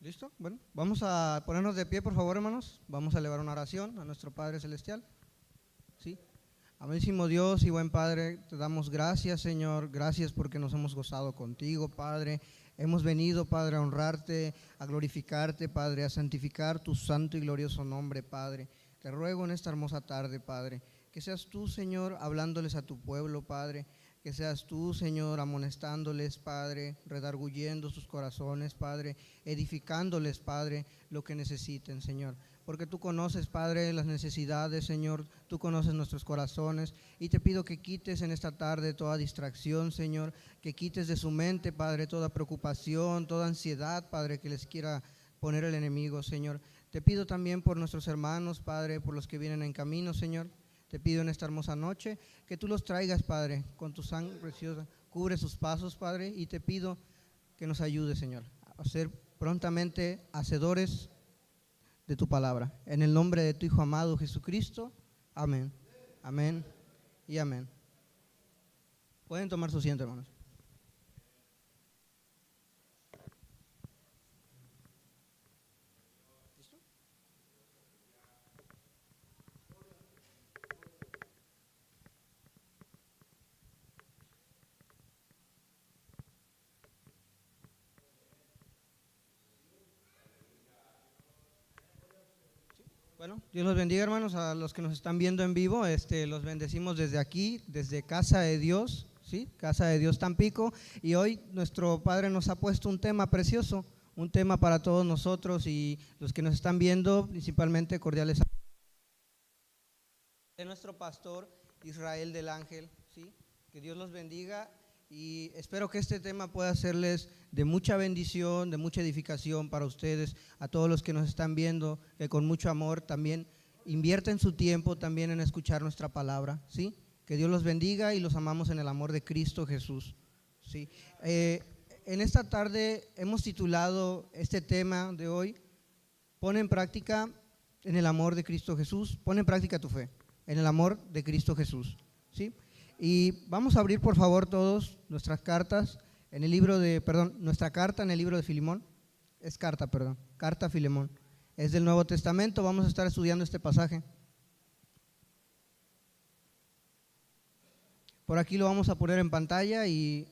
¿Listo? Bueno, vamos a ponernos de pie, por favor, hermanos. Vamos a elevar una oración a nuestro Padre Celestial. ¿Sí? Amadísimo Dios y buen Padre, te damos gracias, Señor. Gracias porque nos hemos gozado contigo, Padre. Hemos venido, Padre, a honrarte, a glorificarte, Padre, a santificar tu santo y glorioso nombre, Padre. Te ruego en esta hermosa tarde, Padre, que seas tú, Señor, hablándoles a tu pueblo, Padre. Que seas tú, Señor, amonestándoles, Padre, redarguyendo sus corazones, Padre, edificándoles, Padre, lo que necesiten, Señor. Porque tú conoces, Padre, las necesidades, Señor, tú conoces nuestros corazones, y te pido que quites en esta tarde toda distracción, Señor, que quites de su mente, Padre, toda preocupación, toda ansiedad, Padre, que les quiera poner el enemigo, Señor. Te pido también por nuestros hermanos, Padre, por los que vienen en camino, Señor. Te pido en esta hermosa noche que tú los traigas, Padre, con tu sangre preciosa. Cubre sus pasos, Padre, y te pido que nos ayudes, Señor, a ser prontamente hacedores de tu palabra. En el nombre de tu Hijo amado Jesucristo. Amén. Amén y amén. Pueden tomar su asiento, hermanos. Bueno, Dios los bendiga, hermanos, a los que nos están viendo en vivo, los bendecimos desde aquí, desde Casa de Dios, ¿sí? Casa de Dios Tampico, y hoy nuestro Padre nos ha puesto un tema precioso, un tema para todos nosotros y los que nos están viendo, principalmente cordiales de nuestro pastor Israel del Ángel, ¿sí? Que Dios los bendiga y espero que este tema pueda serles de mucha bendición, de mucha edificación para ustedes, a todos los que nos están viendo, que con mucho amor también invierten su tiempo también en escuchar nuestra palabra, ¿sí? Que Dios los bendiga y los amamos en el amor de Cristo Jesús, ¿sí? En esta tarde hemos titulado este tema de hoy, pon en práctica en el amor de Cristo Jesús, pon en práctica tu fe, en el amor de Cristo Jesús, ¿sí? Y vamos a abrir por favor todos nuestras cartas en el libro de, nuestra carta en el libro de Filemón, carta a Filemón, es del Nuevo Testamento, vamos a estar estudiando este pasaje. Por aquí lo vamos a poner en pantalla y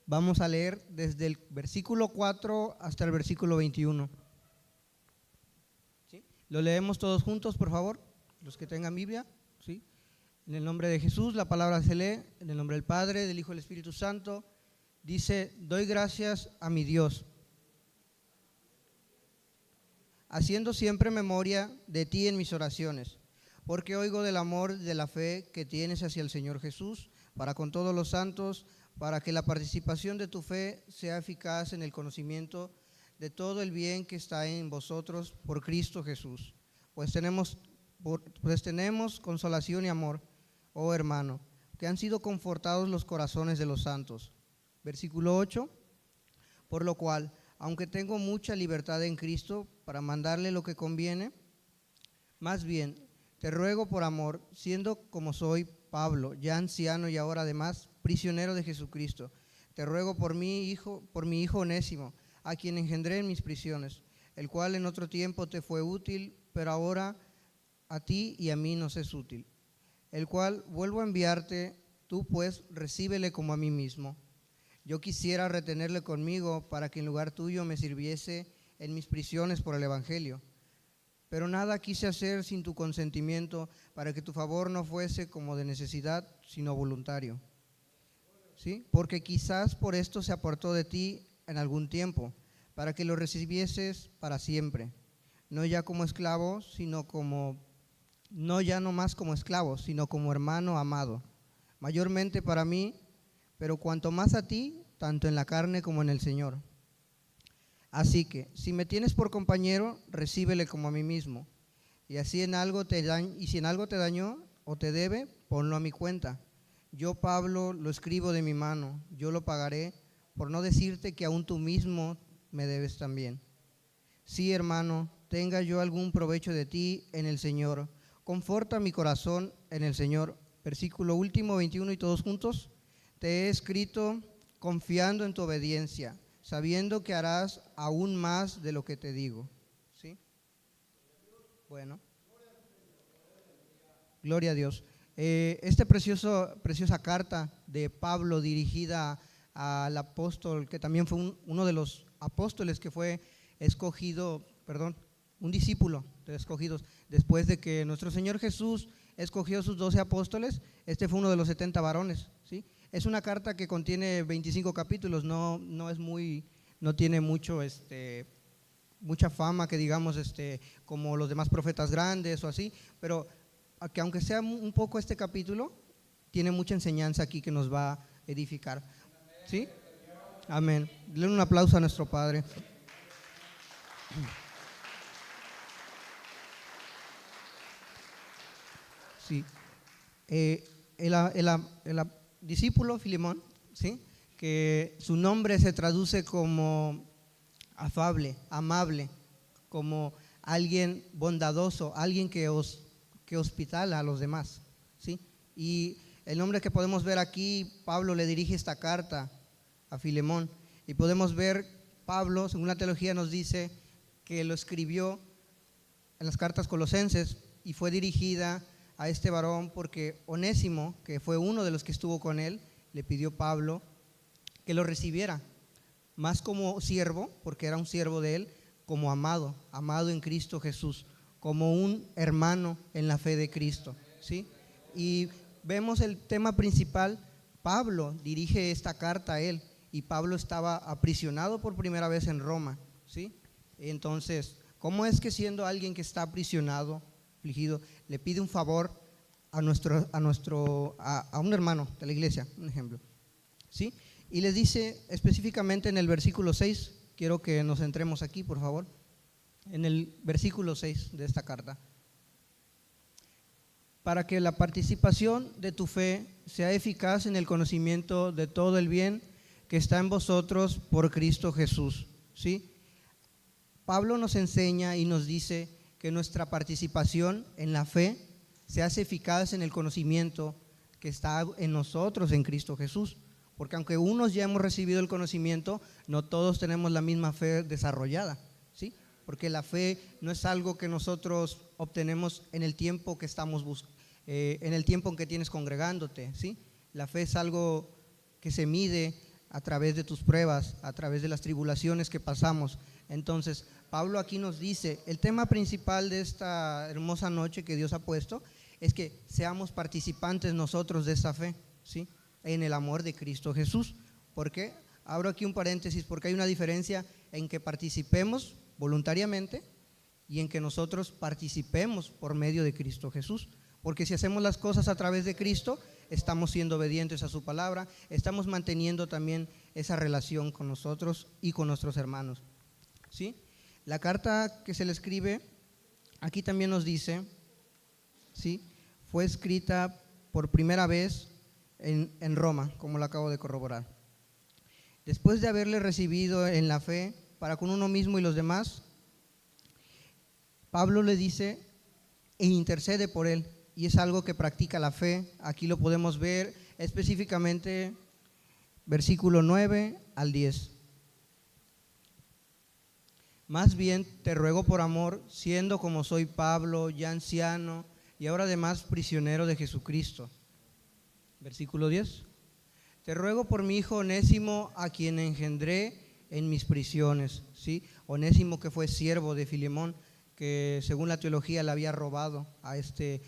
vamos a leer desde el versículo 4 hasta el versículo 21. ¿Sí? Lo leemos todos juntos, por favor, los que tengan Biblia, ¿sí? En el nombre de Jesús, la palabra se lee, en el nombre del Padre, del Hijo y del Espíritu Santo. Dice, doy gracias a mi Dios, haciendo siempre memoria de ti en mis oraciones, porque oigo del amor, de la fe que tienes hacia el Señor Jesús, para con todos los santos, para que la participación de tu fe sea eficaz en el conocimiento de todo el bien que está en vosotros por Cristo Jesús. Pues tenemos consolación y amor, oh hermano, que han sido confortados los corazones de los santos. Versículo 8, por lo cual, aunque tengo mucha libertad en Cristo para mandarle lo que conviene, más bien te ruego por amor, siendo como soy Pablo, ya anciano y ahora además prisionero de Jesucristo, te ruego por mi hijo Onésimo, a quien engendré en mis prisiones, el cual en otro tiempo te fue útil, pero ahora a ti y a mí nos es útil, el cual vuelvo a enviarte, tú pues recíbele como a mí mismo. Yo quisiera retenerle conmigo para que en lugar tuyo me sirviese en mis prisiones por el Evangelio, pero nada quise hacer sin tu consentimiento, para que tu favor no fuese como de necesidad, sino voluntario, ¿sí? Porque quizás por esto se apartó de ti en algún tiempo, para que lo recibieses para siempre, no ya como esclavo, no ya no más como esclavo, sino como hermano amado, mayormente para mí, pero cuanto más a ti, tanto en la carne como en el Señor. Así que, si me tienes por compañero, recíbele como a mí mismo, y si en algo te dañó o te debe, ponlo a mi cuenta. Yo, Pablo, lo escribo de mi mano, yo lo pagaré, por no decirte que aún tú mismo me debes también. Sí, hermano, tenga yo algún provecho de ti en el Señor, conforta mi corazón en el Señor. Versículo último, 21 y todos juntos. Te he escrito confiando en tu obediencia, sabiendo que harás aún más de lo que te digo. ¿Sí? Bueno, gloria a Dios. Esta preciosa carta de Pablo dirigida al apóstol, que también fue uno de los apóstoles que fue escogido, un discípulo de escogidos, después de que nuestro Señor Jesús escogió sus 12 apóstoles, este fue uno de los 70 varones, ¿sí? Es una carta que contiene 25 capítulos, no tiene mucha fama, que digamos, como los demás profetas grandes o así, pero que aunque sea un poco este capítulo, tiene mucha enseñanza aquí que nos va a edificar. ¿Sí? Amén. Denle un aplauso a nuestro Padre. Sí. El discípulo Filemón, ¿sí?, que su nombre se traduce como afable, amable, como alguien bondadoso, alguien que hospitala a los demás, ¿sí? Y el nombre que podemos ver aquí, Pablo le dirige esta carta a Filemón, y podemos ver, Pablo, según la teología, nos dice que lo escribió en las cartas colosenses y fue dirigida a este varón porque Onésimo, que fue uno de los que estuvo con él, le pidió a Pablo que lo recibiera, más como siervo, porque era un siervo de él, como amado en Cristo Jesús, como un hermano en la fe de Cristo, ¿sí? Y vemos el tema principal. Pablo dirige esta carta a él, y Pablo estaba aprisionado por primera vez en Roma, ¿sí? Entonces, ¿cómo es que siendo alguien que está aprisionado, afligido, le pide un favor a un hermano de la iglesia, un ejemplo, ¿sí? Y les dice específicamente en el versículo 6, quiero que nos centremos aquí, por favor, en el versículo 6 de esta carta: para que la participación de tu fe sea eficaz en el conocimiento de todo el bien que está en vosotros por Cristo Jesús, ¿sí? Pablo nos enseña y nos dice que nuestra participación en la fe se hace eficaz en el conocimiento que está en nosotros en Cristo Jesús, porque aunque unos ya hemos recibido el conocimiento, no todos tenemos la misma fe desarrollada, ¿sí? Porque la fe no es algo que nosotros obtenemos en el tiempo que estamos en el tiempo en que tienes congregándote, ¿sí? La fe es algo que se mide a través de tus pruebas, a través de las tribulaciones que pasamos. Entonces, Pablo aquí nos dice, el tema principal de esta hermosa noche que Dios ha puesto es que seamos participantes nosotros de esta fe, ¿sí?, en el amor de Cristo Jesús. ¿Por qué? Abro aquí un paréntesis, porque hay una diferencia en que participemos voluntariamente y en que nosotros participemos por medio de Cristo Jesús. Porque si hacemos las cosas a través de Cristo, estamos siendo obedientes a su palabra, estamos manteniendo también esa relación con nosotros y con nuestros hermanos, ¿sí? La carta que se le escribe aquí también nos dice, ¿sí?, fue escrita por primera vez en Roma, como lo acabo de corroborar. Después de haberle recibido en la fe para con uno mismo y los demás, Pablo le dice e intercede por él, y es algo que practica la fe. Aquí lo podemos ver específicamente, versículo 9 al 10. Más bien te ruego por amor, siendo como soy Pablo, ya anciano y ahora además prisionero de Jesucristo. Versículo 10. Te ruego por mi hijo Onésimo, a quien engendré en mis prisiones, ¿sí? Onésimo, que fue siervo de Filemón, que según la teología le había robado a este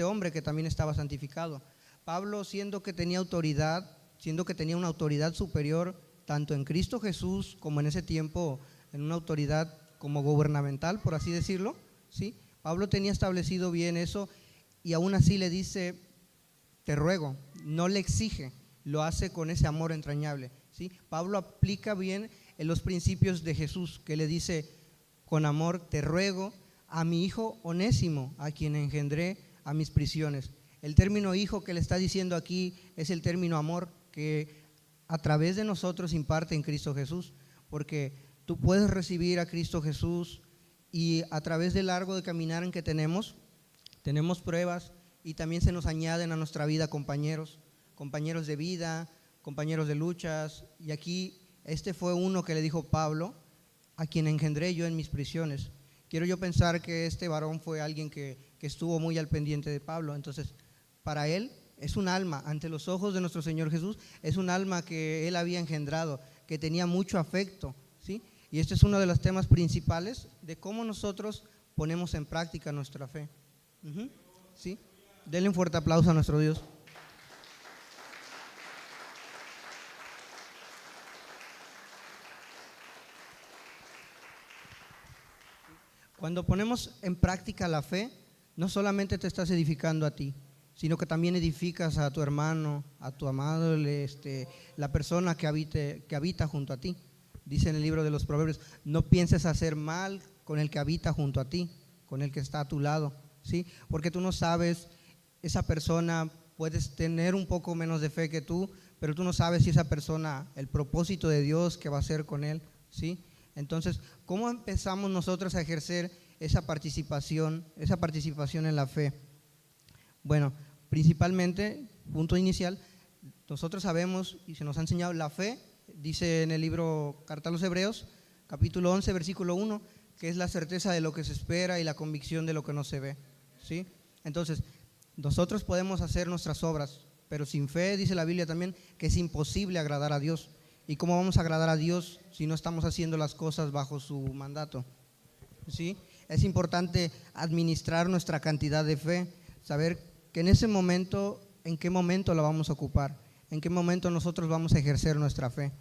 hombre que también estaba santificado. Pablo, siendo que tenía una autoridad superior tanto en Cristo Jesús como en ese tiempo en una autoridad como gubernamental, por así decirlo, ¿sí? Pablo tenía establecido bien eso, y aún así le dice, te ruego, no le exige, lo hace con ese amor entrañable, ¿sí? Pablo aplica bien en los principios de Jesús, que le dice, con amor te ruego a mi hijo Onésimo, a quien engendré a mis prisiones. El término hijo que le está diciendo aquí es el término amor que a través de nosotros imparte en Cristo Jesús, porque tú puedes recibir a Cristo Jesús y a través del largo de caminar en que tenemos pruebas, y también se nos añaden a nuestra vida compañeros de vida, compañeros de luchas, y aquí este fue uno que le dijo Pablo, a quien engendré yo en mis prisiones. Quiero yo pensar que este varón fue alguien que estuvo muy al pendiente de Pablo. Entonces, para él es un alma, ante los ojos de nuestro Señor Jesús, es un alma que él había engendrado, que tenía mucho afecto, ¿sí? Y este es uno de los temas principales de cómo nosotros ponemos en práctica nuestra fe. ¿Sí? Denle un fuerte aplauso a nuestro Dios. Cuando ponemos en práctica la fe, no solamente te estás edificando a ti, sino que también edificas a tu hermano, a tu amado, la persona que habita junto a ti. Dice en el libro de los Proverbios, no pienses hacer mal con el que habita junto a ti, con el que está a tu lado, ¿sí? Porque tú no sabes, esa persona puedes tener un poco menos de fe que tú, pero tú no sabes si esa persona, el propósito de Dios que va a hacer con él, ¿sí? Entonces, ¿cómo empezamos nosotros a ejercer esa participación en la fe? Bueno, principalmente, punto inicial, nosotros sabemos y se nos ha enseñado la fe, dice en el libro Carta a los Hebreos, capítulo 11, versículo 1, que es la certeza de lo que se espera y la convicción de lo que no se ve, ¿sí? Entonces, nosotros podemos hacer nuestras obras, pero sin fe, dice la Biblia también, que es imposible agradar a Dios. ¿Y cómo vamos a agradar a Dios si no estamos haciendo las cosas bajo su mandato? ¿Sí? Es importante administrar nuestra cantidad de fe, saber que en ese momento, en qué momento la vamos a ocupar, en qué momento nosotros vamos a ejercer nuestra fe,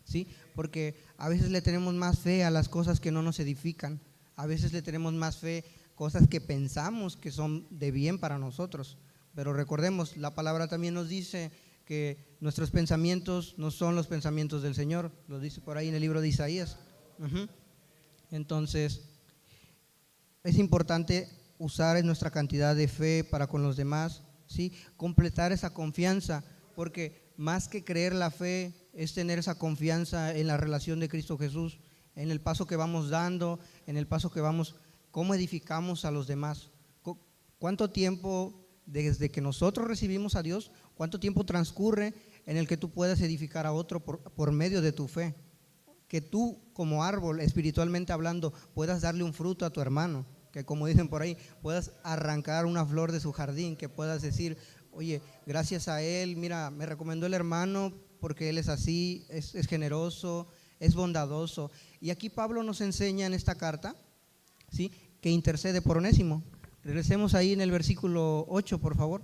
¿sí? Porque a veces le tenemos más fe a las cosas que no nos edifican, a veces le tenemos más fe a cosas que pensamos que son de bien para nosotros, pero recordemos, la palabra también nos dice que nuestros pensamientos no son los pensamientos del Señor, lo dice por ahí en el libro de Isaías. Entonces, es importante usar nuestra cantidad de fe para con los demás, ¿sí? Completar esa confianza, porque más que creer la fe es tener esa confianza en la relación de Cristo Jesús, en el paso que vamos dando, en el paso que vamos, cómo edificamos a los demás. ¿Cuánto tiempo desde que nosotros recibimos a Dios, cuánto tiempo transcurre en el que tú puedas edificar a otro por medio de tu fe? Que tú como árbol, espiritualmente hablando, puedas darle un fruto a tu hermano, que como dicen por ahí, puedas arrancar una flor de su jardín, que puedas decir, oye, gracias a él, mira, me recomendó el hermano porque él es así, es generoso, es bondadoso. Y aquí Pablo nos enseña en esta carta, ¿sí?, que intercede por Onésimo. Regresemos ahí en el versículo 8, por favor.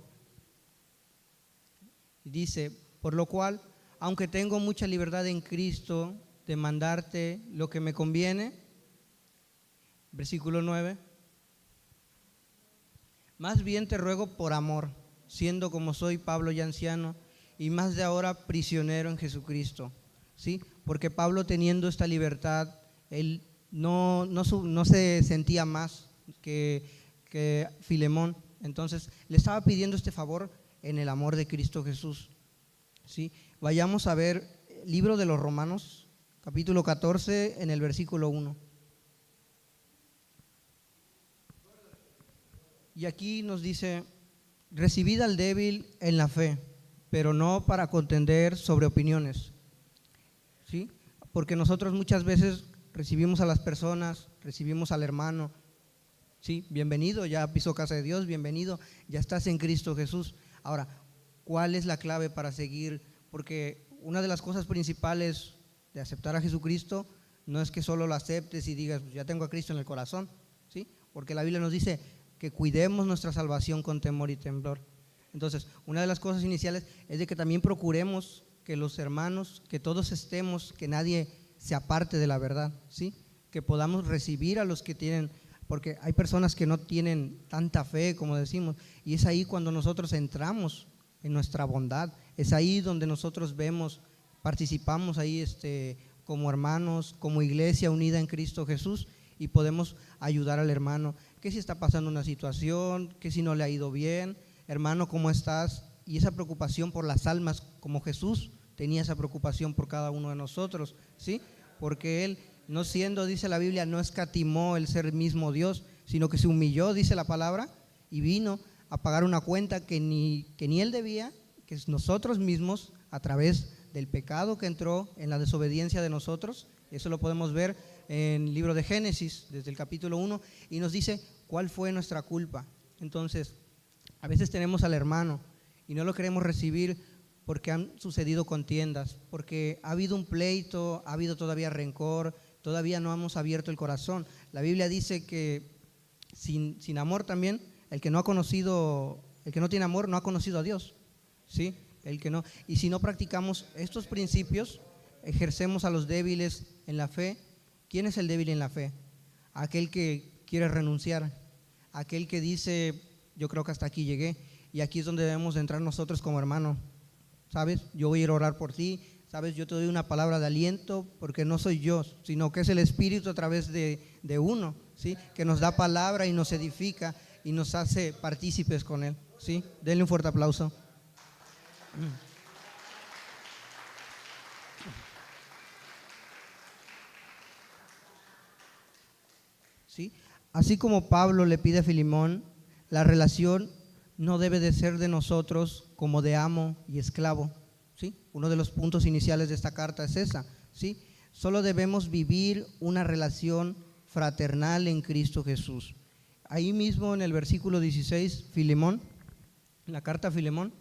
Dice, por lo cual, aunque tengo mucha libertad en Cristo de mandarte lo que me conviene, versículo 9, más bien te ruego por amor, siendo como soy Pablo ya anciano, y más de ahora prisionero en Jesucristo, ¿sí? Porque Pablo, teniendo esta libertad, él no se sentía más que Filemón. Entonces le estaba pidiendo este favor en el amor de Cristo Jesús, ¿sí? Vayamos a ver el libro de los Romanos, capítulo 14, en el versículo 1. Y aquí nos dice, recibid al débil en la fe, pero no para contender sobre opiniones, ¿sí? Porque nosotros muchas veces recibimos a las personas, recibimos al hermano, sí, bienvenido, ya pisó casa de Dios, bienvenido, ya estás en Cristo Jesús. Ahora, ¿cuál es la clave para seguir? Porque una de las cosas principales de aceptar a Jesucristo no es que solo lo aceptes y digas, ya tengo a Cristo en el corazón, ¿sí? Porque la Biblia nos dice que cuidemos nuestra salvación con temor y temblor. Entonces, una de las cosas iniciales es de que también procuremos que los hermanos, que todos estemos, que nadie se aparte de la verdad, ¿sí? Que podamos recibir a los que tienen, porque hay personas que no tienen tanta fe, como decimos, y es ahí cuando nosotros entramos en nuestra bondad, es ahí donde nosotros vemos, participamos ahí como hermanos, como iglesia unida en Cristo Jesús, y podemos ayudar al hermano, que si está pasando una situación, que si no le ha ido bien, hermano, ¿cómo estás? Y esa preocupación por las almas, como Jesús tenía esa preocupación por cada uno de nosotros, ¿sí? Porque Él, no siendo, dice la Biblia, no escatimó el ser mismo Dios, sino que se humilló, dice la palabra, y vino a pagar una cuenta que ni Él debía, que nosotros mismos, a través del pecado que entró en la desobediencia de nosotros. Eso lo podemos ver en el libro de Génesis, desde el capítulo 1, y nos dice cuál fue nuestra culpa. Entonces, a veces tenemos al hermano y no lo queremos recibir porque han sucedido contiendas, porque ha habido un pleito, ha habido todavía rencor, todavía no hemos abierto el corazón. La Biblia dice que sin amor también, el que no tiene amor no ha conocido a Dios, ¿sí? Y si no practicamos estos principios, ejercemos a los débiles en la fe. ¿Quién es el débil en la fe? Aquel que quiere renunciar, aquel que dice, yo creo que hasta aquí llegué. Y aquí es donde debemos de entrar nosotros como hermano. ¿Sabes? Yo voy a ir a orar por ti. ¿Sabes? Yo te doy una palabra de aliento, porque no soy yo, sino que es el Espíritu a través de uno, ¿sí? Que nos da palabra y nos edifica y nos hace partícipes con Él, ¿sí? Denle un fuerte aplauso. ¿Sí? Así como Pablo le pide a Filemón, la relación no debe de ser de nosotros como de amo y esclavo, ¿sí? Uno de los puntos iniciales de esta carta es esa, ¿sí? Solo debemos vivir una relación fraternal en Cristo Jesús. Ahí mismo en el versículo 16, Filemón, en la carta a Filemón,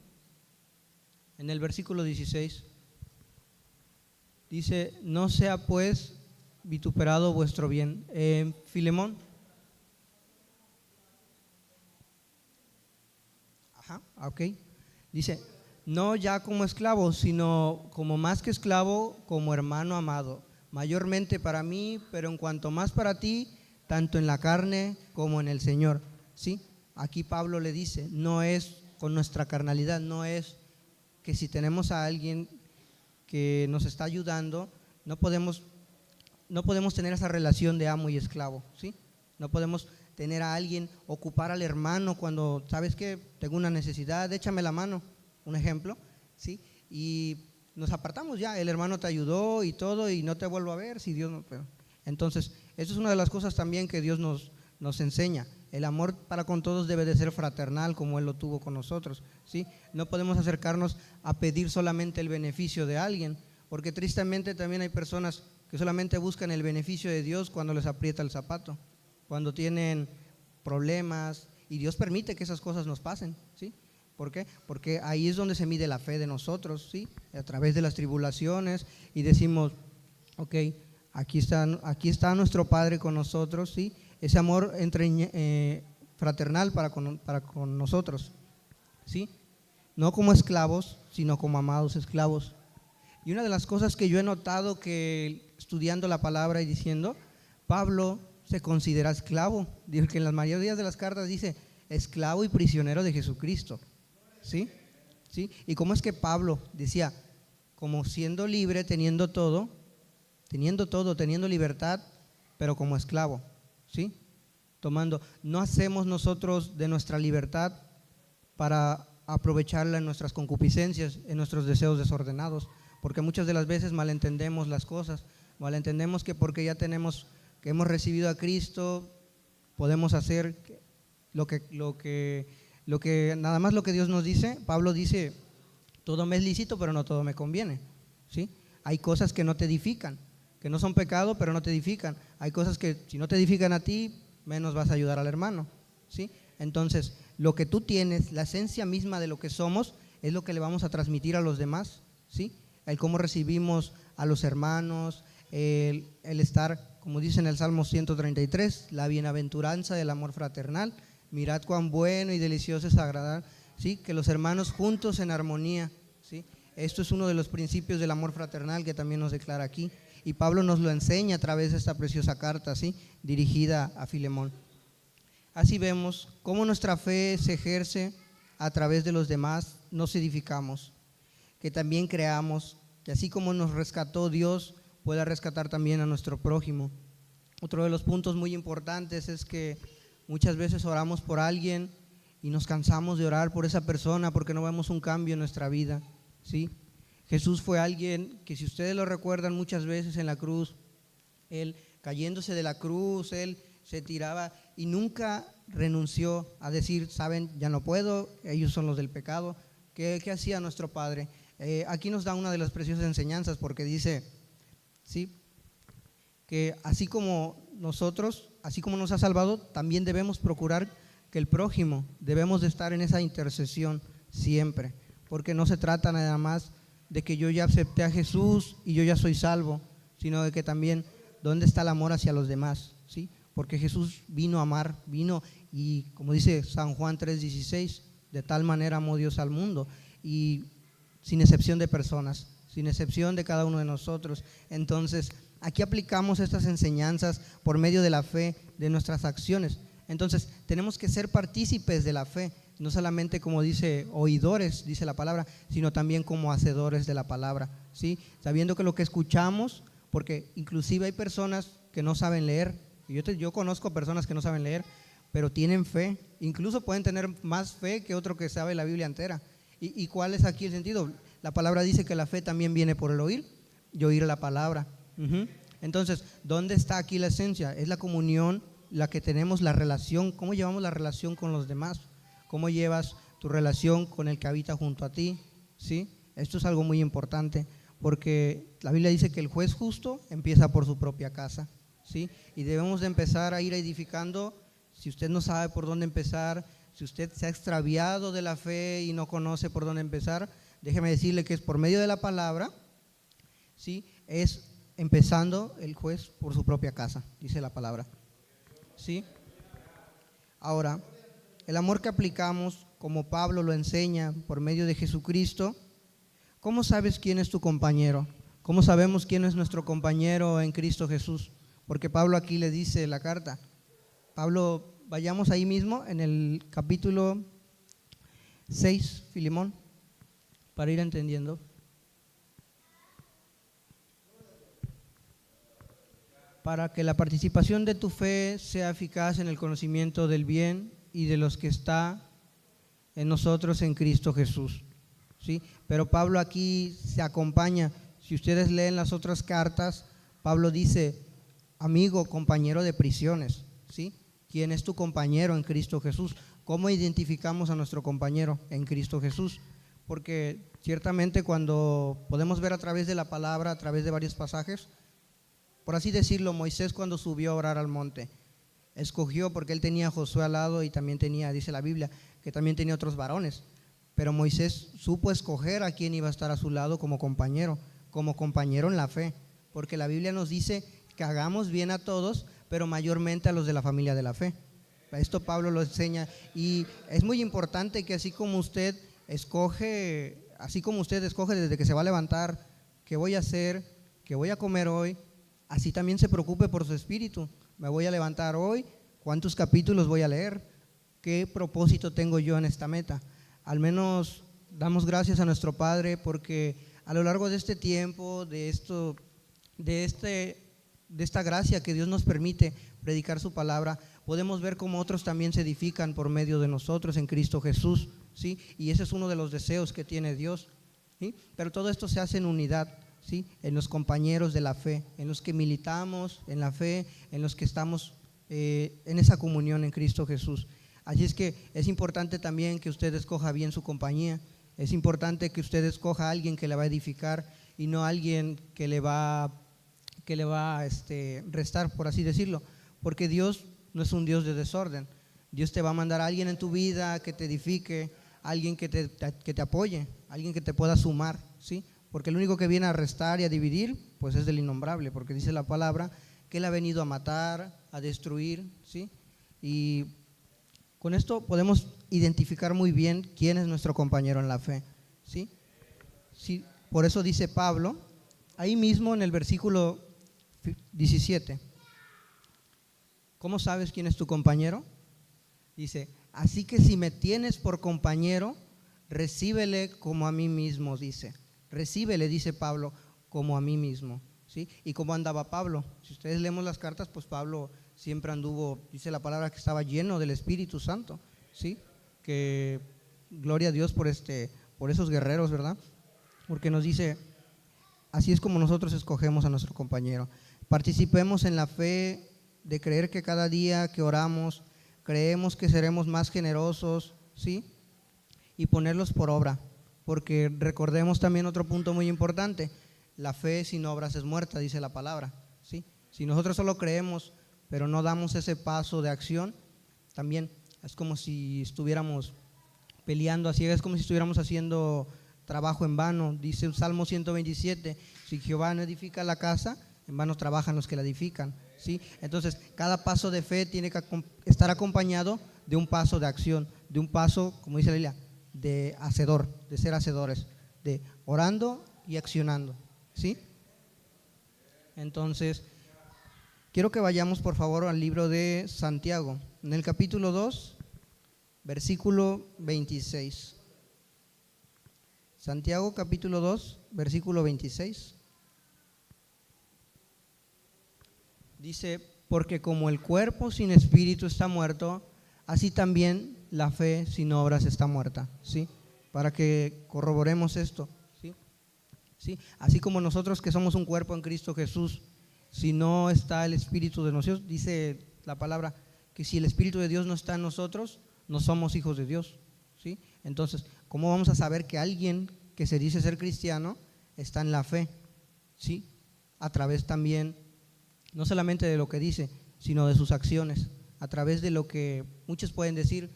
en el versículo 16, dice, no sea pues vituperado vuestro bien. Filemón. Ok. Dice, no ya como esclavo, sino como más que esclavo, como hermano amado, mayormente para mí, pero en cuanto más para ti, tanto en la carne como en el Señor. ¿Sí? Aquí Pablo le dice, no es con nuestra carnalidad, no es que si tenemos a alguien que nos está ayudando, no podemos tener esa relación de amo y esclavo, ¿sí? No podemos tener a alguien, ocupar al hermano cuando, ¿sabes qué? Tengo una necesidad, échame la mano, un ejemplo, ¿sí? Y nos apartamos ya, el hermano te ayudó y todo y no te vuelvo a ver, si Dios no… Entonces, eso es una de las cosas también que Dios nos enseña. El amor para con todos debe de ser fraternal como Él lo tuvo con nosotros, ¿sí? No podemos acercarnos a pedir solamente el beneficio de alguien, porque tristemente también hay personas que solamente buscan el beneficio de Dios cuando les aprieta el zapato, cuando tienen problemas, y Dios permite que esas cosas nos pasen, ¿sí? ¿Por qué? Porque ahí es donde se mide la fe de nosotros, ¿sí? A través de las tribulaciones, y decimos, ok, aquí está nuestro Padre con nosotros, ¿sí? Ese amor fraternal para con nosotros, ¿sí? No como esclavos, sino como amados esclavos. Y una de las cosas que yo he notado que estudiando la palabra y diciendo, Pablo se considera esclavo, dice que en la mayoría de las cartas dice esclavo y prisionero de Jesucristo, ¿sí? ¿Sí? Y cómo es que Pablo decía, como siendo libre, teniendo libertad, pero como esclavo, ¿sí? No hacemos nosotros de nuestra libertad para aprovecharla en nuestras concupiscencias, en nuestros deseos desordenados, porque muchas de las veces malentendemos las cosas, malentendemos que porque ya que hemos recibido a Cristo, podemos hacer lo que nada más lo que Dios nos dice. Pablo dice, todo me es lícito, pero no todo me conviene, ¿sí? Hay cosas que no te edifican, que no son pecado, pero no te edifican. Hay cosas que si no te edifican a ti, menos vas a ayudar al hermano, ¿sí? Entonces, lo que tú tienes, la esencia misma de lo que somos, es lo que le vamos a transmitir a los demás, ¿sí? El cómo recibimos a los hermanos, el estar, como dice en el Salmo 133, la bienaventuranza del amor fraternal. Mirad cuán bueno y delicioso es agradar, ¿sí? Que los hermanos juntos en armonía, ¿sí? Esto es uno de los principios del amor fraternal que también nos declara aquí, y Pablo nos lo enseña a través de esta preciosa carta, ¿sí? Dirigida a Filemón. Así vemos cómo nuestra fe se ejerce a través de los demás, nos edificamos, que también creamos, que así como nos rescató Dios, pueda rescatar también a nuestro prójimo. Otro de los puntos muy importantes es que muchas veces oramos por alguien y nos cansamos de orar por esa persona porque no vemos un cambio en nuestra vida, ¿sí? Jesús fue alguien que, si ustedes lo recuerdan, muchas veces en la cruz, Él cayéndose de la cruz, Él se tiraba y nunca renunció a decir, saben, ya no puedo, ellos son los del pecado. ¿Qué hacía nuestro Padre? Aquí nos da una de las preciosas enseñanzas porque dice, ¿sí?, que así como nosotros, así como nos ha salvado, también debemos procurar que el prójimo, debemos de estar en esa intercesión siempre, porque no se trata nada más de que yo ya acepté a Jesús y yo ya soy salvo, sino de que también, ¿dónde está el amor hacia los demás? ¿Sí? Porque Jesús vino a amar, vino y como dice San Juan 3:16, de tal manera amó Dios al mundo, y sin excepción de personas, sin excepción de cada uno de nosotros. Entonces, aquí aplicamos estas enseñanzas por medio de la fe, de nuestras acciones. Entonces, tenemos que ser partícipes de la fe, no solamente como dice oidores, dice la palabra, sino también como hacedores de la palabra, ¿sí? Sabiendo que lo que escuchamos, porque inclusive hay personas que no saben leer, yo conozco personas que no saben leer, pero tienen fe, incluso pueden tener más fe que otro que sabe la Biblia entera. ¿Y cuál es aquí el sentido? La palabra dice que la fe también viene por el oír y oír la palabra. Entonces, ¿dónde está aquí la esencia? Es la comunión, la que tenemos, la relación. ¿Cómo llevamos la relación con los demás? ¿Cómo llevas tu relación con el que habita junto a ti? ¿Sí? Esto es algo muy importante porque la Biblia dice que el juez justo empieza por su propia casa, ¿sí? Y debemos de empezar a ir edificando. Si usted no sabe por dónde empezar, si usted se ha extraviado de la fe y no conoce por dónde empezar, déjeme decirle que es por medio de la palabra, ¿sí? Es empezando el juez por su propia casa, dice la palabra, ¿sí? Ahora, el amor que aplicamos, como Pablo lo enseña por medio de Jesucristo, ¿cómo sabes quién es tu compañero? ¿Cómo sabemos quién es nuestro compañero en Cristo Jesús? Porque Pablo aquí le dice la carta. Pablo, vayamos ahí mismo en el capítulo 6, Filemón, para ir entendiendo. Para que la participación de tu fe sea eficaz en el conocimiento del bien y de los que está en nosotros en Cristo Jesús, ¿sí? Pero Pablo aquí se acompaña. Si ustedes leen las otras cartas, Pablo dice, amigo, compañero de prisiones, ¿sí? ¿Quién es tu compañero en Cristo Jesús? ¿Cómo identificamos a nuestro compañero en Cristo Jesús? Porque ciertamente cuando podemos ver a través de la palabra, a través de varios pasajes, por así decirlo, Moisés cuando subió a orar al monte, escogió porque él tenía a Josué al lado y también tenía, dice la Biblia, que también tenía otros varones, pero Moisés supo escoger a quién iba a estar a su lado como compañero en la fe, porque la Biblia nos dice que hagamos bien a todos, pero mayormente a los de la familia de la fe. Esto Pablo lo enseña y es muy importante que así como usted escoge desde que se va a levantar, qué voy a hacer, qué voy a comer hoy, así también se preocupe por su espíritu. Me voy a levantar hoy, ¿cuántos capítulos voy a leer? ¿Qué propósito tengo yo en esta meta? Al menos damos gracias a nuestro Padre porque a lo largo de este tiempo, de esta gracia que Dios nos permite predicar su palabra, podemos ver cómo otros también se edifican por medio de nosotros en Cristo Jesús, ¿sí? Y ese es uno de los deseos que tiene Dios, ¿sí? Pero todo esto se hace en unidad, ¿sí? En los compañeros de la fe, en los que militamos en la fe, en los que estamos en esa comunión en Cristo Jesús. Así es que es importante también que usted escoja bien su compañía, es importante que usted escoja a alguien que le va a edificar y no a alguien que le va a restar, por así decirlo, porque Dios no es un Dios de desorden. Dios te va a mandar a alguien en tu vida que te edifique, alguien que te apoye, alguien que te pueda sumar, ¿sí? Porque el único que viene a restar y a dividir, pues es del innombrable, porque dice la palabra que Él ha venido a matar, a destruir, ¿sí? Y con esto podemos identificar muy bien quién es nuestro compañero en la fe, ¿sí? Sí, por eso dice Pablo, ahí mismo en el versículo 17, ¿cómo sabes quién es tu compañero? Dice, así que si me tienes por compañero, recíbele como a mí mismo, dice. Recíbele, dice Pablo, como a mí mismo, ¿sí? ¿Y cómo andaba Pablo? Si ustedes leemos las cartas, pues Pablo siempre anduvo, dice la palabra que estaba lleno del Espíritu Santo, ¿sí? Que gloria a Dios por esos guerreros, ¿verdad? Porque nos dice, así es como nosotros escogemos a nuestro compañero. Participemos en la fe de creer que cada día que oramos, creemos que seremos más generosos, ¿sí? Y ponerlos por obra, porque recordemos también otro punto muy importante: la fe sin obras es muerta, dice la palabra, ¿sí? Si nosotros solo creemos, pero no damos ese paso de acción, también es como si estuviéramos peleando a ciegas, es como si estuviéramos haciendo trabajo en vano. Dice el Salmo 127, si Jehová no edifica la casa, en vano trabajan los que la edifican, ¿sí? Entonces, cada paso de fe tiene que estar acompañado de un paso de acción, de un paso, como dice la Biblia, de hacedor, de ser hacedores, de orando y accionando, ¿sí? Entonces, quiero que vayamos por favor al libro de Santiago, en el capítulo 2, versículo 26. Santiago capítulo 2, versículo 26. Dice: porque como el cuerpo sin espíritu está muerto, así también la fe sin obras está muerta, ¿sí? Para que corroboremos esto, ¿sí? ¿Sí? Así como nosotros que somos un cuerpo en Cristo Jesús, si no está el Espíritu de nosotros, dice la palabra que si el Espíritu de Dios no está en nosotros, no somos hijos de Dios, ¿sí? Entonces, ¿cómo vamos a saber que alguien que se dice ser cristiano está en la fe? ¿Sí? A través también, no solamente de lo que dice, sino de sus acciones, a través de lo que muchos pueden decir: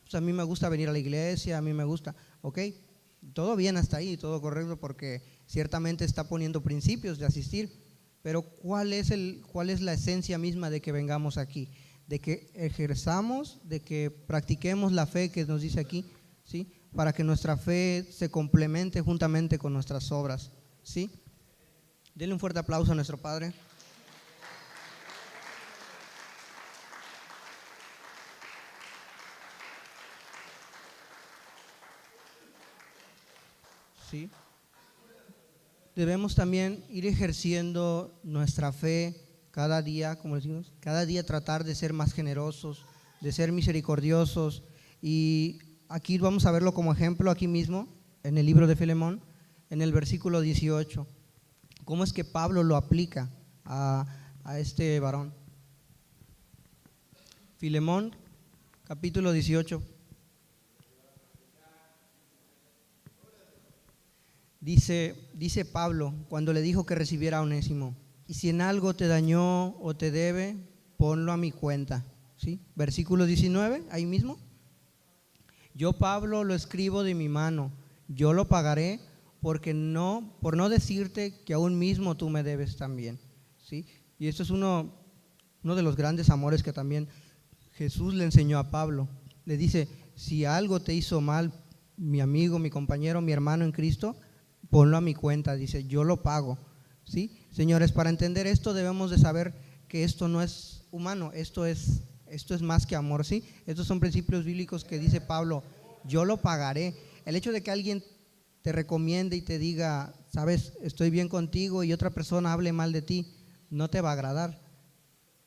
pues a mí me gusta venir a la iglesia, a mí me gusta, ok, todo bien hasta ahí, todo correcto, porque ciertamente está poniendo principios de asistir, pero ¿cuál es la esencia misma de que vengamos aquí? De que ejerzamos, de que practiquemos la fe que nos dice aquí, ¿sí? Para que nuestra fe se complemente juntamente con nuestras obras, ¿sí? Denle un fuerte aplauso a nuestro Padre. ¿Sí? Debemos también ir ejerciendo nuestra fe cada día, como decimos, cada día tratar de ser más generosos, de ser misericordiosos. Y aquí vamos a verlo como ejemplo, aquí mismo, en el libro de Filemón, en el versículo 18. ¿Cómo es que Pablo lo aplica a este varón? Filemón, capítulo 18. Dice Pablo cuando le dijo que recibiera a Onésimo: y si en algo te dañó o te debe, ponlo a mi cuenta, ¿sí? Versículo 19, ahí mismo: yo, Pablo, lo escribo de mi mano, yo lo pagaré, por no decirte que aún mismo tú me debes también, ¿sí? Y esto es uno de los grandes amores que también Jesús le enseñó a Pablo. Le dice: si algo te hizo mal, mi amigo, mi compañero, mi hermano en Cristo, ponlo a mi cuenta, dice, yo lo pago, ¿sí? Señores, para entender esto debemos de saber que esto no es humano, esto es más que amor, ¿sí? Estos son principios bíblicos que dice Pablo: yo lo pagaré. El hecho de que alguien te recomiende y te diga: sabes, estoy bien contigo, y otra persona hable mal de ti, no te va a agradar.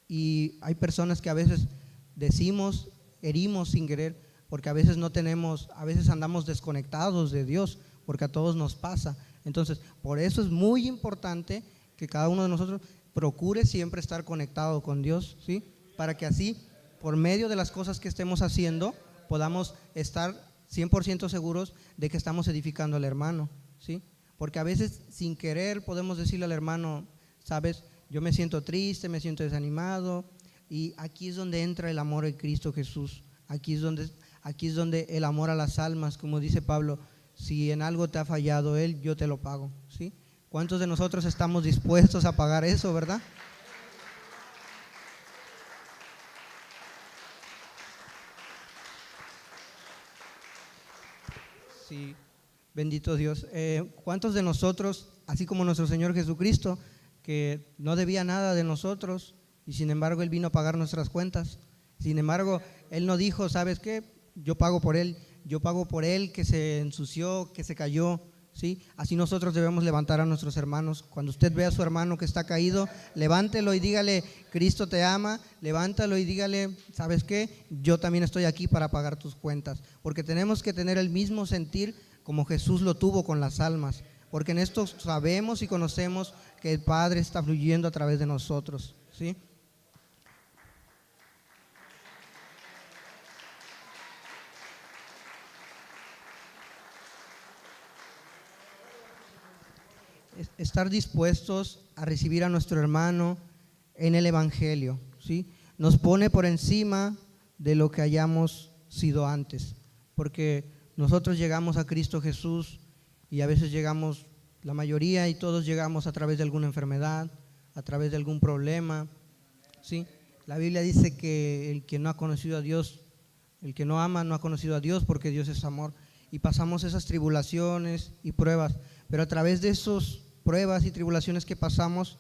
Y hay personas que a veces decimos, herimos sin querer, porque a veces a veces andamos desconectados de Dios, porque a todos nos pasa. Entonces, por eso es muy importante que cada uno de nosotros procure siempre estar conectado con Dios, ¿sí? Para que así, por medio de las cosas que estemos haciendo, podamos estar 100% seguros de que estamos edificando al hermano, ¿sí? Porque a veces sin querer podemos decirle al hermano: sabes, yo me siento triste, me siento desanimado. Y aquí es donde entra el amor de Cristo Jesús. Aquí es donde el amor a las almas, como dice Pablo: si en algo te ha fallado Él, yo te lo pago, ¿sí? ¿Cuántos de nosotros estamos dispuestos a pagar eso, verdad? Sí, bendito Dios. ¿Cuántos de nosotros, así como nuestro Señor Jesucristo, que no debía nada de nosotros, y sin embargo Él vino a pagar nuestras cuentas? Sin embargo, Él no dijo: ¿sabes qué? Yo pago por él que se ensució, que se cayó, ¿sí? Así nosotros debemos levantar a nuestros hermanos. Cuando usted ve a su hermano que está caído, levántelo y dígale: Cristo te ama. Levántalo y dígale: ¿sabes qué? Yo también estoy aquí para pagar tus cuentas. Porque tenemos que tener el mismo sentir como Jesús lo tuvo con las almas, porque en esto sabemos y conocemos que el Padre está fluyendo a través de nosotros, ¿sí? estar dispuestos a recibir a nuestro hermano en el Evangelio, ¿sí? Nos pone por encima de lo que hayamos sido antes, porque nosotros llegamos a Cristo Jesús y a veces llegamos, la mayoría y todos llegamos a través de alguna enfermedad, a través de algún problema, ¿sí? La Biblia dice que el que no ha conocido a Dios, el que no ama no ha conocido a Dios, porque Dios es amor, y pasamos esas tribulaciones y pruebas, pero a través de esas pruebas y tribulaciones que pasamos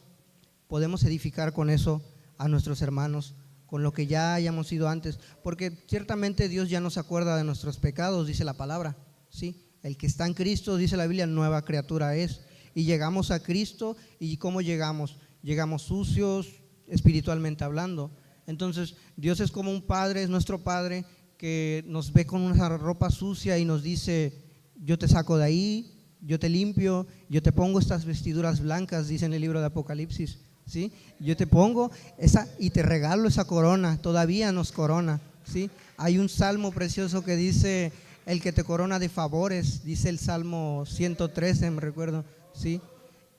podemos edificar con eso a nuestros hermanos, con lo que ya hayamos sido antes, porque ciertamente Dios ya no se acuerda de nuestros pecados, dice la palabra, ¿sí? El que está en Cristo, dice la Biblia, nueva criatura es. Y llegamos a Cristo, ¿y cómo llegamos? Llegamos sucios, espiritualmente hablando. Entonces Dios es como un padre, es nuestro padre, que nos ve con una ropa sucia y nos dice: yo te saco de ahí, yo te limpio, yo te pongo estas vestiduras blancas, dice en el libro de Apocalipsis, ¿sí? Yo te pongo esa y te regalo esa corona, todavía nos corona, ¿sí? Hay un salmo precioso que dice: el que te corona de favores, dice el Salmo 113, me recuerdo, ¿sí?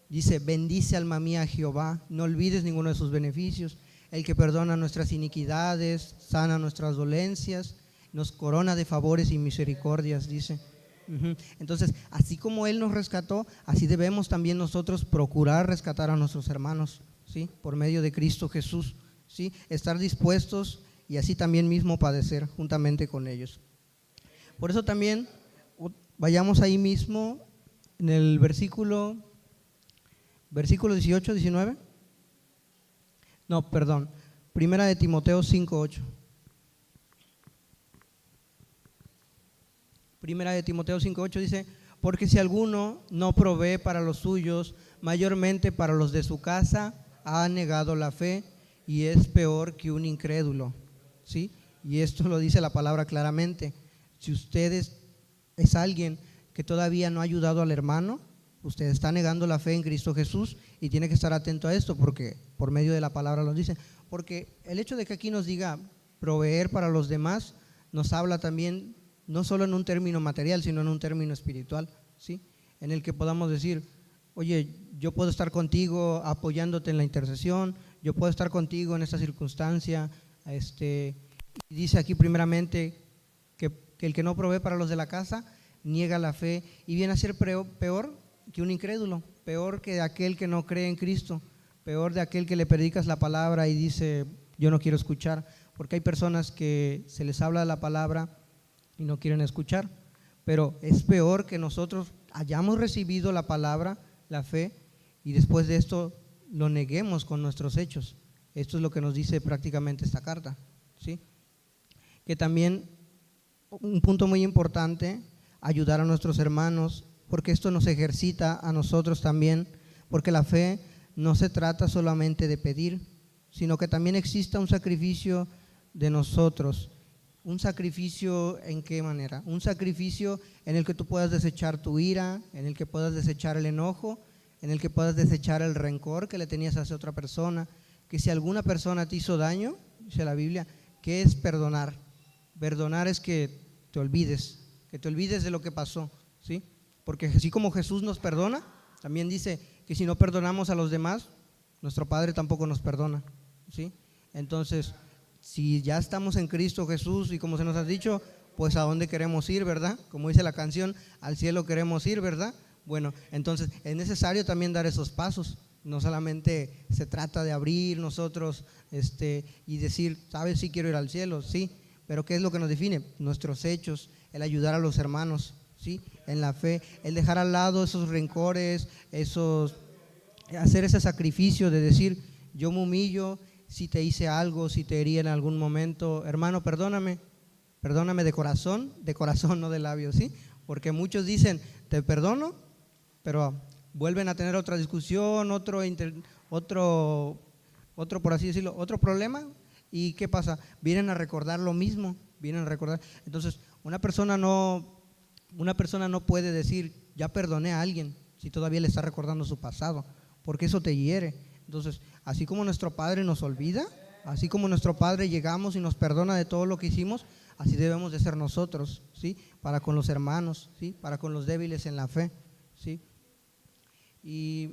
Dice: bendice alma mía a Jehová, no olvides ninguno de sus beneficios. El que perdona nuestras iniquidades, sana nuestras dolencias, nos corona de favores y misericordias, dice. Entonces, así como Él nos rescató, así debemos también nosotros procurar rescatar a nuestros hermanos, ¿sí? Por medio de Cristo Jesús, ¿sí? Estar dispuestos y así también mismo padecer juntamente con ellos. Por eso también vayamos ahí mismo en el versículo 18, 19. No, perdón. Primera de Timoteo 5:8. Primera de Timoteo 5:8 dice: porque si alguno no provee para los suyos, mayormente para los de su casa, ha negado la fe y es peor que un incrédulo, ¿sí? Y esto lo dice la palabra claramente. Si ustedes es alguien que todavía no ha ayudado al hermano, usted está negando la fe en Cristo Jesús y tiene que estar atento a esto, porque por medio de la palabra lo dice. Porque el hecho de que aquí nos diga proveer para los demás, nos habla también no solo en un término material, sino en un término espiritual, ¿sí? En el que podamos decir: oye, yo puedo estar contigo apoyándote en la intercesión, yo puedo estar contigo en esta circunstancia. Dice aquí primeramente que el que no provee para los de la casa niega la fe y viene a ser peor que un incrédulo, peor que aquel que no cree en Cristo, peor de aquel que le predicas la palabra y dice: yo no quiero escuchar, porque hay personas que se les habla de la palabra y no quieren escuchar, pero es peor que nosotros hayamos recibido la palabra, la fe, y después de esto lo neguemos con nuestros hechos. Esto es lo que nos dice prácticamente esta carta, ¿sí? Que también un punto muy importante, ayudar a nuestros hermanos, porque esto nos ejercita a nosotros también, porque la fe no se trata solamente de pedir, sino que también exista un sacrificio de nosotros. ¿Un sacrificio en qué manera? Un sacrificio en el que tú puedas desechar tu ira, en el que puedas desechar el enojo, en el que puedas desechar el rencor que le tenías hacia otra persona. Que si alguna persona te hizo daño, dice la Biblia, ¿qué es perdonar? Perdonar es que te olvides de lo que pasó, ¿sí? Porque así como Jesús nos perdona, también dice que si no perdonamos a los demás, nuestro Padre tampoco nos perdona, ¿sí? Entonces, si ya estamos en Cristo Jesús y como se nos ha dicho, pues a dónde queremos ir, ¿verdad? Como dice la canción, al cielo queremos ir, ¿verdad? Bueno, entonces es necesario también dar esos pasos. No solamente se trata de abrir nosotros y decir: ¿sabes? Sí quiero ir al cielo, sí, pero ¿qué es lo que nos define? Nuestros hechos, el ayudar a los hermanos, ¿sí? En la fe, el dejar al lado esos rencores, hacer ese sacrificio de decir: yo me humillo, si te hice algo, si te herí en algún momento, hermano, perdóname de corazón, no de labios, ¿sí? Porque muchos dicen: te perdono, pero vuelven a tener otra discusión, otro por así decirlo, otro problema. ¿Y qué pasa? Vienen a recordar lo mismo, Entonces, una persona no puede decir: ya perdoné a alguien, si todavía le está recordando su pasado, porque eso te hiere. Entonces, así como nuestro Padre nos olvida, así como nuestro Padre llegamos y nos perdona de todo lo que hicimos, así debemos de ser nosotros, ¿sí? Para con los hermanos, ¿sí? Para con los débiles en la fe, ¿sí? y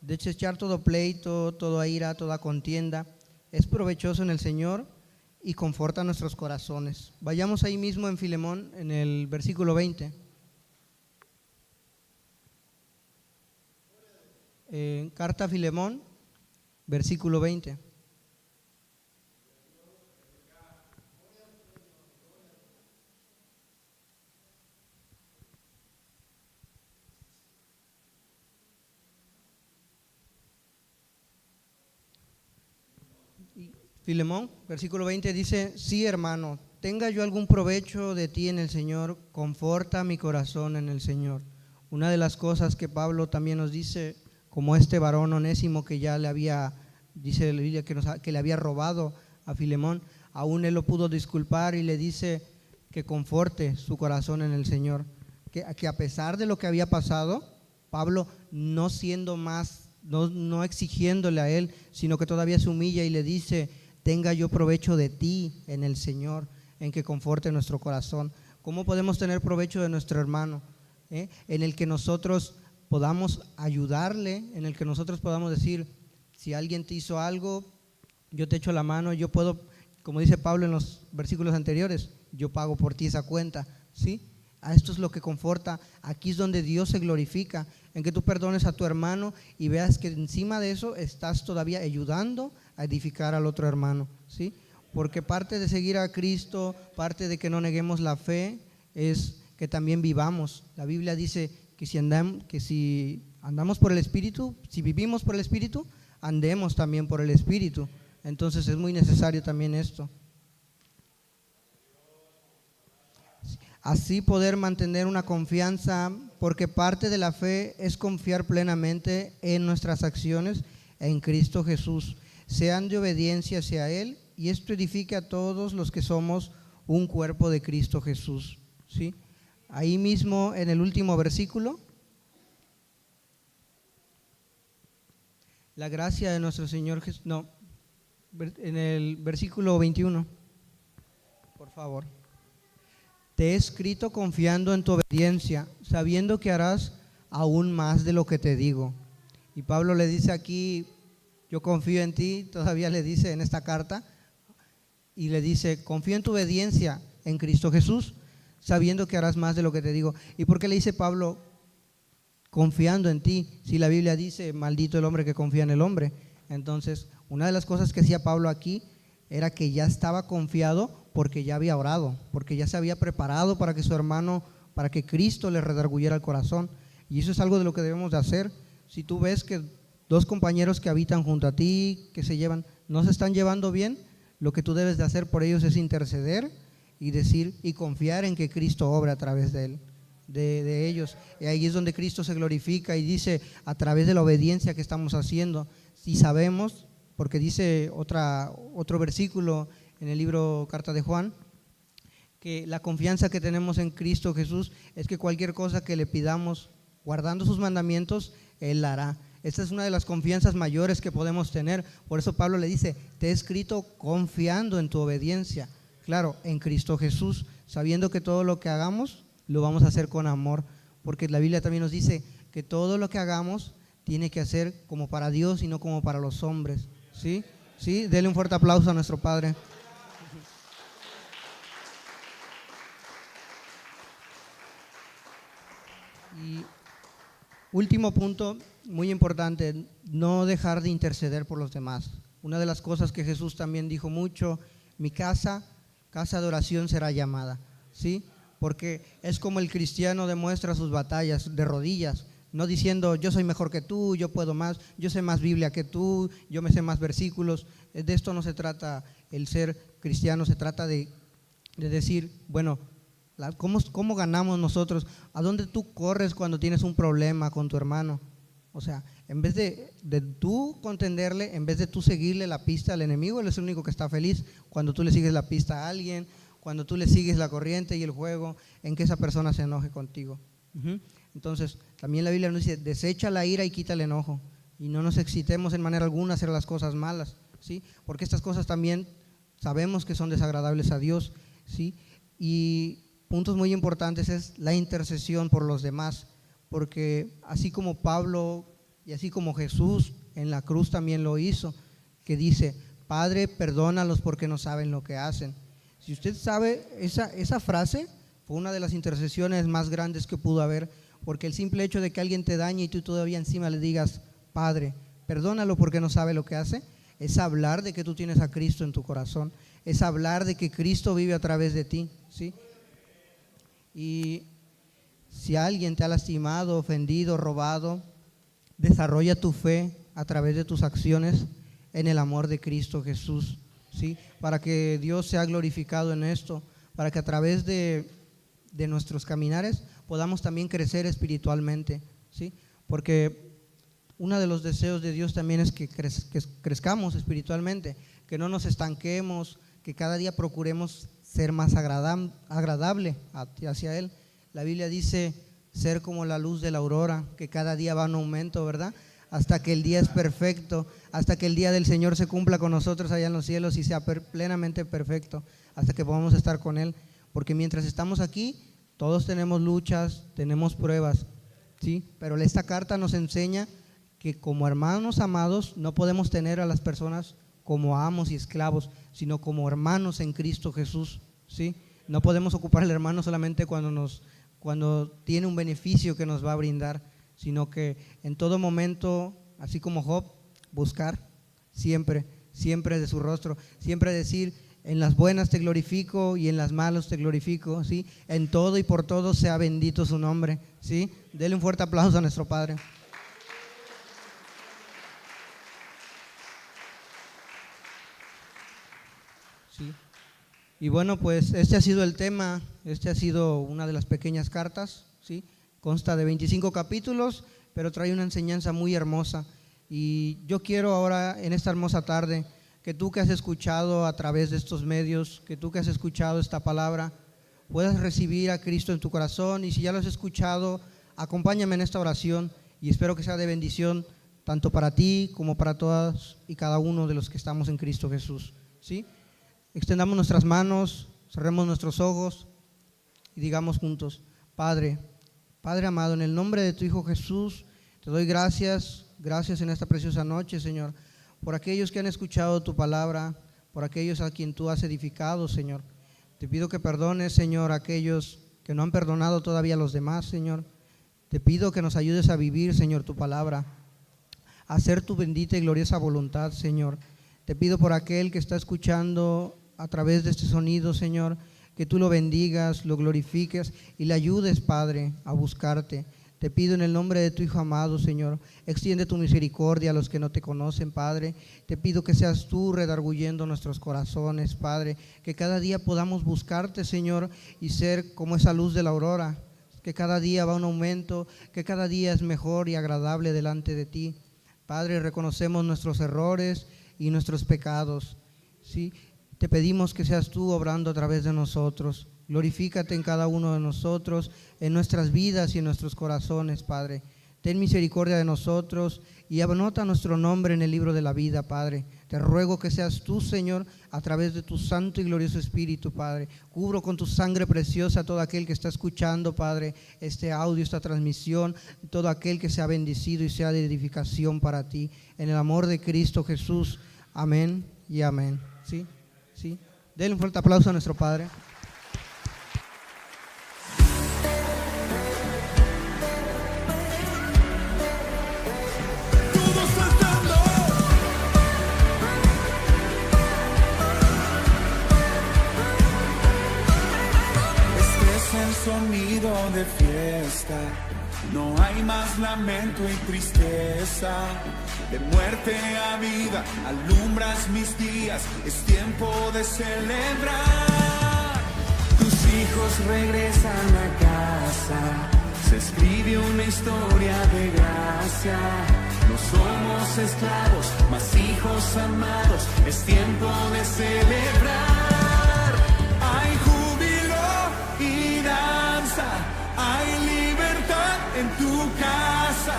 desechar todo pleito, toda ira, toda contienda. Es provechoso en el Señor y conforta nuestros corazones. Vayamos ahí mismo en Filemón, en el versículo 20. Carta a Filemón, versículo 20. Filemón, versículo 20 dice: sí, hermano, tenga yo algún provecho de ti en el Señor, conforta mi corazón en el Señor. Una de las cosas que Pablo también nos dice, como este varón Onésimo que ya le había, dice la Biblia, que le había robado a Filemón, aún él lo pudo disculpar y le dice que conforte su corazón en el Señor, que a pesar de lo que había pasado, Pablo no siendo más, no exigiéndole a él, sino que todavía se humilla y le dice: tenga yo provecho de ti en el Señor, en que conforte nuestro corazón. ¿Cómo podemos tener provecho de nuestro hermano? En el que nosotros podamos ayudarle, en el que nosotros podamos decir: si alguien te hizo algo, yo te echo la mano, yo puedo, como dice Pablo en los versículos anteriores, yo pago por ti esa cuenta, ¿sí? A esto es lo que conforta. Aquí es donde Dios se glorifica, en que tú perdones a tu hermano y veas que encima de eso estás todavía ayudando a edificar al otro hermano, ¿sí? Porque parte de seguir a Cristo, parte de que no neguemos la fe, es que también vivamos. La Biblia dice que si andamos por el Espíritu, si vivimos por el Espíritu, andemos también por el Espíritu. Entonces es muy necesario también esto. Así poder mantener una confianza, porque parte de la fe es confiar plenamente en nuestras acciones en Cristo Jesús, sean de obediencia hacia Él, y esto edifica a todos los que somos un cuerpo de Cristo Jesús, ¿sí? Ahí mismo en el último versículo, la gracia de nuestro Señor Jesús, no, en el versículo 21, por favor. Te he escrito confiando en tu obediencia, sabiendo que harás aún más de lo que te digo. Y Pablo le dice aquí: yo confío en ti, todavía le dice en esta carta, y le dice: confío en tu obediencia en Cristo Jesús, sabiendo que harás más de lo que te digo. ¿Y por qué le dice Pablo confiando en ti? Si la Biblia dice: maldito el hombre que confía en el hombre. Entonces, una de las cosas que hacía Pablo aquí era que ya estaba confiado porque ya había orado, porque ya se había preparado para que su hermano, para que Cristo le redarguyera el corazón. Y eso es algo de lo que debemos de hacer. Si tú ves que dos compañeros que habitan junto a ti, que se llevan, no se están llevando bien, lo que tú debes de hacer por ellos es interceder y decir y confiar en que Cristo obra a través de él, de ellos. Y ahí es donde Cristo se glorifica y dice: a través de la obediencia que estamos haciendo. Si sabemos, porque dice otro versículo en el libro Carta de Juan, que la confianza que tenemos en Cristo Jesús es que cualquier cosa que le pidamos guardando sus mandamientos, Él la hará. Esta es una de las confianzas mayores que podemos tener. Por eso Pablo le dice: te he escrito confiando en tu obediencia, claro, en Cristo Jesús, sabiendo que todo lo que hagamos lo vamos a hacer con amor, porque la Biblia también nos dice que todo lo que hagamos tiene que hacer como para Dios y no como para los hombres, ¿sí? ¿Sí? Dele un fuerte aplauso a nuestro Padre. Y último punto, muy importante: no dejar de interceder por los demás. Una de las cosas que Jesús también dijo mucho: mi casa de oración será llamada, ¿sí? Porque es como el cristiano demuestra sus batallas de rodillas, no diciendo: yo soy mejor que tú, yo puedo más, yo sé más Biblia que tú, yo me sé más versículos. De esto no se trata el ser cristiano, se trata de decir: bueno, ¿cómo ganamos nosotros? ¿A dónde tú corres cuando tienes un problema con tu hermano? O sea, en vez de tú contenderle, en vez de tú seguirle la pista al enemigo, él es el único que está feliz cuando tú le sigues la pista a alguien, cuando tú le sigues la corriente y el juego, en que esa persona se enoje contigo. Entonces, también la Biblia nos dice: desecha la ira y quita el enojo, y no nos excitemos en manera alguna a hacer las cosas malas, ¿sí? Porque estas cosas también sabemos que son desagradables a Dios, ¿sí? Y puntos muy importantes es la intercesión por los demás, porque así como Pablo y así como Jesús en la cruz también lo hizo, que dice: Padre, perdónalos porque no saben lo que hacen. Si usted sabe, esa frase fue una de las intercesiones más grandes que pudo haber, porque el simple hecho de que alguien te dañe y tú todavía encima le digas: Padre, perdónalo porque no sabe lo que hace, es hablar de que tú tienes a Cristo en tu corazón, es hablar de que Cristo vive a través de ti, ¿sí? Y si alguien te ha lastimado, ofendido, robado, desarrolla tu fe a través de tus acciones en el amor de Cristo Jesús, ¿sí? Para que Dios sea glorificado en esto, para que a través de nuestros caminares podamos también crecer espiritualmente, ¿sí? Porque uno de los deseos de Dios también es que crezcamos espiritualmente, que no nos estanquemos, que cada día procuremos ser más agradable hacia Él. La Biblia dice ser como la luz de la aurora, que cada día va en aumento, ¿verdad? Hasta que el día es perfecto, hasta que el día del Señor se cumpla con nosotros allá en los cielos y sea plenamente perfecto, hasta que podamos estar con Él. Porque mientras estamos aquí, todos tenemos luchas, tenemos pruebas, ¿sí? Pero esta carta nos enseña que como hermanos amados no podemos tener a las personas como amos y esclavos, sino como hermanos en Cristo Jesús, ¿sí? No podemos ocupar al hermano solamente cuando tiene un beneficio que nos va a brindar, sino que en todo momento, así como Job, buscar siempre de su rostro, siempre decir: en las buenas te glorifico y en las malas te glorifico, ¿sí? En todo y por todo sea bendito su nombre, ¿sí? Dele un fuerte aplauso a nuestro Padre. Sí. Y bueno, pues este ha sido el tema, este ha sido una de las pequeñas cartas, ¿sí? Consta de 25 capítulos, pero trae una enseñanza muy hermosa. Y yo quiero ahora, en esta hermosa tarde, que tú que has escuchado a través de estos medios, que tú que has escuchado esta palabra, puedas recibir a Cristo en tu corazón. Y si ya lo has escuchado, acompáñame en esta oración y espero que sea de bendición tanto para ti como para todas y cada uno de los que estamos en Cristo Jesús, ¿sí? Extendamos nuestras manos, cerremos nuestros ojos y digamos juntos: Padre amado, en el nombre de tu Hijo Jesús, te doy gracias en esta preciosa noche, Señor, por aquellos que han escuchado tu palabra, por aquellos a quien tú has edificado, Señor. Te pido que perdones, Señor, a aquellos que no han perdonado todavía a los demás, Señor. Te pido que nos ayudes a vivir, Señor, tu palabra, a hacer tu bendita y gloriosa voluntad, Señor. Te pido por aquel que está escuchando a través de este sonido, Señor, que tú lo bendigas, lo glorifiques y le ayudes, Padre, a buscarte. Te pido en el nombre de tu Hijo amado, Señor, extiende tu misericordia a los que no te conocen, Padre. Te pido que seas tú redarguyendo nuestros corazones, Padre, que cada día podamos buscarte, Señor, y ser como esa luz de la aurora, que cada día va un aumento, que cada día es mejor y agradable delante de ti. Padre, reconocemos nuestros errores y nuestros pecados, ¿sí? Te pedimos que seas tú obrando a través de nosotros. Glorifícate en cada uno de nosotros, en nuestras vidas y en nuestros corazones, Padre. Ten misericordia de nosotros y anota nuestro nombre en el libro de la vida, Padre. Te ruego que seas tú, Señor, a través de tu santo y glorioso Espíritu, Padre. Cubro con tu sangre preciosa a todo aquel que está escuchando, Padre, este audio, esta transmisión, todo aquel que sea bendecido y sea de edificación para ti. En el amor de Cristo Jesús. Amén y amén. ¿Sí? ¿Sí? Denle un fuerte aplauso a nuestro Padre. Sonido de fiesta, no hay más lamento y tristeza. De muerte a vida alumbras mis días, es tiempo de celebrar. Tus hijos regresan a casa, se escribe una historia de gracia. No somos esclavos, mas hijos amados, es tiempo de celebrar. Hay y danza, hay libertad en tu casa,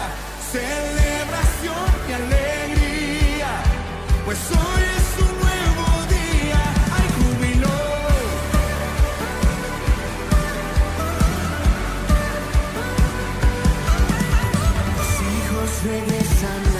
celebración y alegría, pues hoy es un nuevo día, hay júbilo. regresan